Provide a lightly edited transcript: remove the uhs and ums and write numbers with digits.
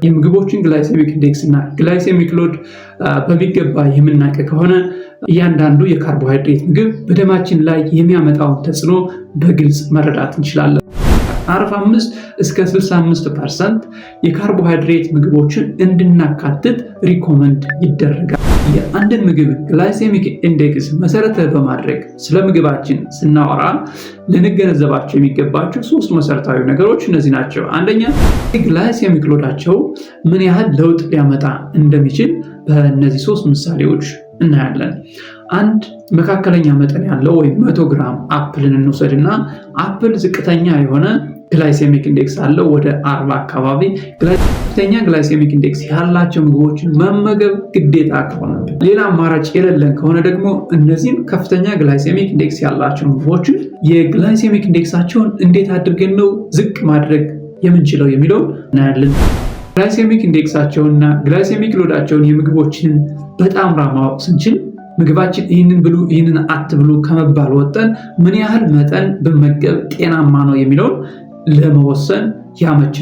የምግቦችን ግላይሴሚክ ኢንዴክስ እና ግላይሴሚክ ሎድ በሚገባ የምናውቅ ከሆነ እያንዳንዱ የካርቦሃይድሬት ምግብ በደማችን ላይ የሚያመጣውን ተጽዕኖ በግልጽ መረዳት እንችላለን። 45 እስከ 65% የካርቦሃይድሬት ምግቦችን እንድናካትት ሪኮመንድ ይደረጋል። የአንድን ምግብ ግላይሴሚክ ኢንዴክስ መሰረተ በማድረግ ስለ ምግባችን ስናወራ ልንገነዘባቸው የሚገባቸው 3 መሰረታዊ ነገሮች እነዚህ ናቸው። አንደኛ፣ ግላይሴሚክ ሎዳቸው ምን ያህል ለውጥ ሊያመጣ እንደሚችል በእነዚህ 3 ምሳሌዎች እናያለን። አንድ መካከለኛ መጠን ያለው ወይም 100 ግራም አፕልን እንውሰድና አፕል ዝቅተኛ የሆነ ግላይሴሚክ ኢንዴክስ አለው ወደ 40 አካባቢ። ከፍተኛ ግላይሴሚክ ኢንዴክስ ያላቸው ምግቦችን መመገብ ግዴታ ከሆነብን፣ ሌላ አማራጭ የሌለን ከሆነ ደግሞ እነዚህን ከፍተኛ ግላይሴሚክ ኢንዴክስ ያላቸው ምግቦችን የግላይሴሚክ ኢንዴክሳቸውን እንዴት አድርገን ነው ዝቅ ማድረግ የምንችለው የሚለውን እናያለን። ግላይሴሚክ ኢንዴክሳቸውንና ግላይሴሚክ ሎዳቸውን የምግቦችን በጣምራ ማወቅ ስንችል ምግባችን ይህንን ብሉ ይህንን አትብሉ ከመባል ወጠን ምን ያህል መጠን በመገብ ጤናማ ነው የሚለውን ለመወሰን ያመቸናል።